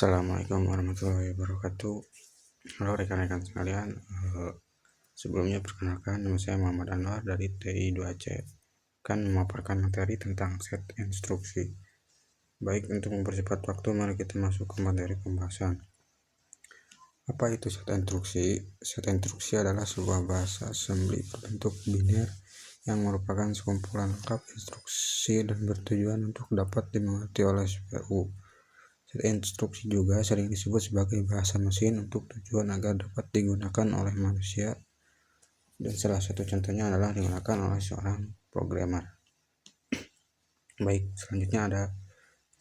Assalamualaikum warahmatullahi wabarakatuh. Halo rekan-rekan sekalian, sebelumnya perkenalkan nama saya Muhammad Anwar dari TI 2C, akan memaparkan materi tentang set instruksi. Baik, untuk mempercepat waktu, mari kita masuk ke materi pembahasan. Apa itu set instruksi? Set instruksi adalah sebuah bahasa assembly berbentuk biner yang merupakan sekumpulan lengkap instruksi dan bertujuan untuk dapat dimengerti oleh CPU. Set instruksi juga sering disebut sebagai bahasa mesin untuk tujuan agar dapat digunakan oleh manusia, dan salah satu contohnya adalah digunakan oleh seorang programmer. Baik, selanjutnya ada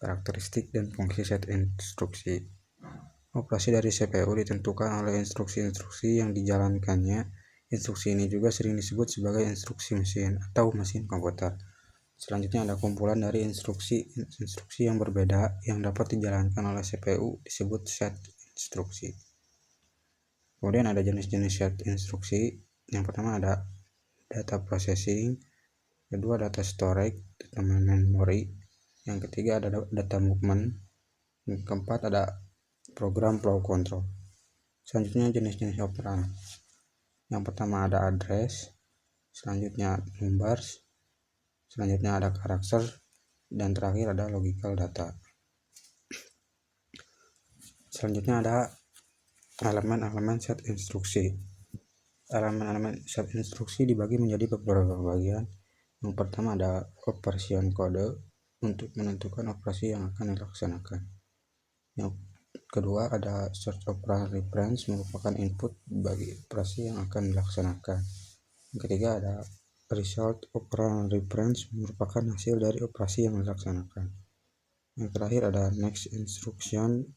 karakteristik dan fungsi set instruksi. Operasi dari CPU ditentukan oleh instruksi-instruksi yang dijalankannya. Instruksi ini juga sering disebut sebagai instruksi mesin atau mesin komputer. Selanjutnya ada kumpulan dari instruksi yang berbeda yang dapat dijalankan oleh CPU disebut set instruksi. Kemudian ada jenis-jenis set instruksi. Yang pertama ada data processing, kedua data storage, data memory, yang ketiga ada data movement, yang keempat ada program flow control. Selanjutnya jenis-jenis operan. Yang pertama ada address, selanjutnya numbers, selanjutnya ada karakter, dan terakhir ada logical data. Selanjutnya ada elemen-elemen set instruksi. Elemen-elemen set instruksi dibagi menjadi beberapa bagian. Yang pertama ada operation kode untuk menentukan operasi yang akan dilaksanakan. Yang kedua ada search operan reference merupakan input bagi operasi yang akan dilaksanakan. Yang ketiga ada result operan reference merupakan hasil dari operasi yang dilaksanakan. Yang terakhir ada next instruction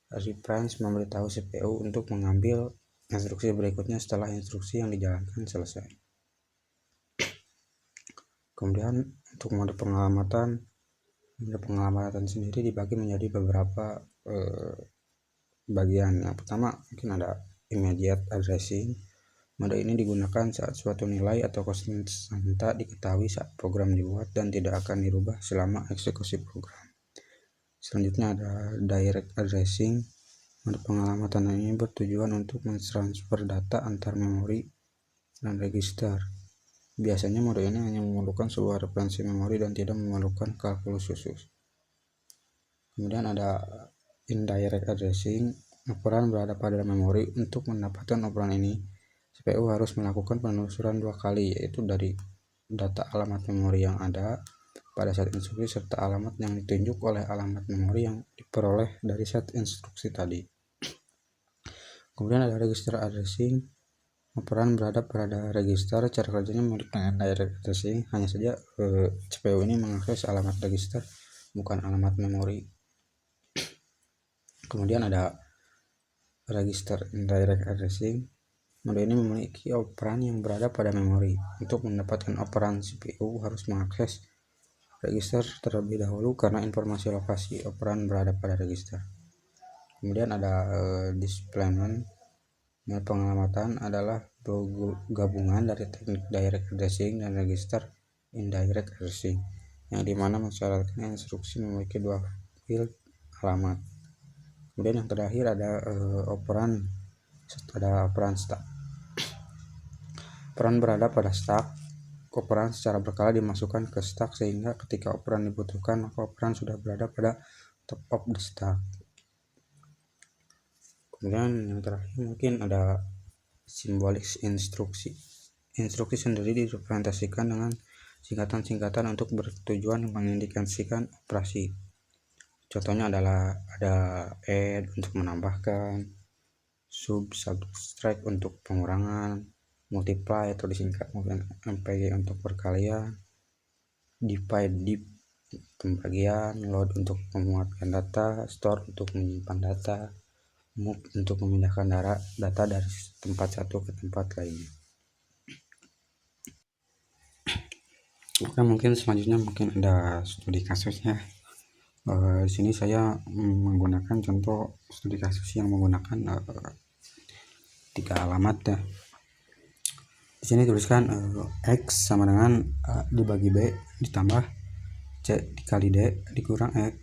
reference memberitahu CPU untuk mengambil instruksi berikutnya setelah instruksi yang dijalankan selesai. Kemudian untuk mode pengamatan sendiri dibagi menjadi beberapa bagian. Yang pertama mungkin ada immediate addressing. Mode ini digunakan saat suatu nilai atau konstanta diketahui saat program dibuat dan tidak akan dirubah selama eksekusi program. Selanjutnya ada direct addressing. Mode pengamatan ini bertujuan untuk mentransfer data antar memori dan register. Biasanya mode ini hanya memerlukan sebuah referensi memori dan tidak memerlukan kalkulus khusus. Kemudian ada indirect addressing. Operan berada pada memori. Untuk mendapatkan operan ini, CPU harus melakukan penelusuran dua kali, yaitu dari data alamat memori yang ada pada set instruksi serta alamat yang ditunjuk oleh alamat memori yang diperoleh dari set instruksi tadi. Kemudian ada register addressing. Operan berada pada register. Cara kerjanya mirip dengan direct addressing, hanya saja CPU ini mengakses alamat register, bukan alamat memori. Kemudian ada register indirect addressing. Mode ini memiliki operan yang berada pada memori. Untuk mendapatkan operan, CPU harus mengakses register terlebih dahulu karena informasi lokasi operan berada pada register. Kemudian ada displacement. Pengamatan adalah gabungan dari teknik direct addressing dan register indirect addressing, yang dimana mensyaratkan instruksi memiliki dua field alamat. Kemudian yang terakhir ada operan stack. Operan berada pada stack. Operan secara berkala dimasukkan ke stack sehingga ketika operan dibutuhkan maka operan sudah berada pada top of the stack. Kemudian yang terakhir mungkin ada simbolik instruksi. Instruksi sendiri direpresentasikan dengan singkatan-singkatan untuk bertujuan mengindikasikan operasi. Contohnya adalah ada add untuk menambahkan, subtract untuk pengurangan, multiply atau disingkat mungkin MPG untuk perkalian, divide pembagian, load untuk memuatkan data, store untuk menyimpan data, move untuk memindahkan data dari tempat satu ke tempat lainnya. Oke, mungkin selanjutnya ada studi kasusnya. Di sini saya menggunakan contoh studi kasus yang menggunakan 3 alamat ya. Di sini tuliskan X sama dengan A dibagi B ditambah C dikali D dikurang X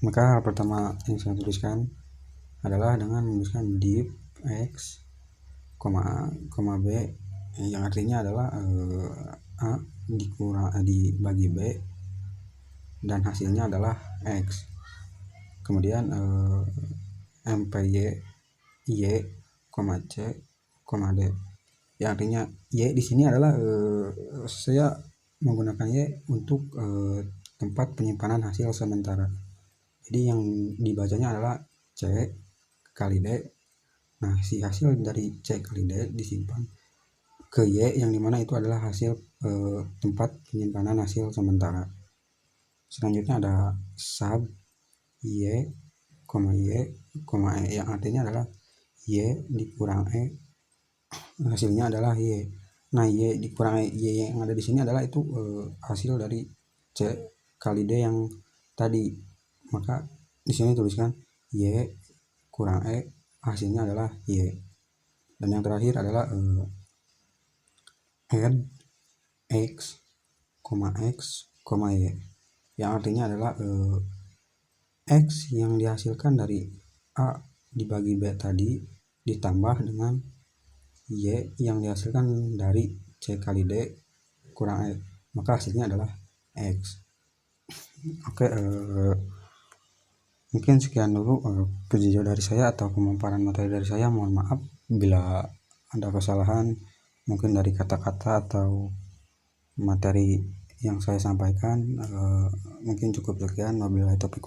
Maka hal pertama yang saya tuliskan adalah dengan menuliskan div x, koma b, yang artinya adalah a dibagi b dan hasilnya adalah x. Kemudian mpy y, c, d, yang artinya y di sini adalah saya menggunakan y untuk tempat penyimpanan hasil sementara. Jadi yang dibacanya adalah c kali d. Nah, si hasil dari c kali d disimpan ke y, yang dimana itu adalah hasil tempat penyimpanan hasil sementara. Selanjutnya ada sub y, e, yang artinya adalah y dikurang e, hasilnya adalah y. Nah, y dikurang y yang ada di sini adalah itu hasil dari c kali d yang tadi. Maka di sini tuliskan y kurang e, hasilnya adalah y. Dan yang terakhir adalah add x, y, yang artinya adalah x yang dihasilkan dari a dibagi b tadi ditambah dengan y yang dihasilkan dari c kali d kurang e, maka hasilnya adalah x. Oke, mungkin sekian dulu video dari saya atau pemaparan materi dari saya. Mohon maaf bila ada kesalahan mungkin dari kata-kata atau materi yang saya sampaikan. Mungkin cukup sekian. Wabillahi taufiq.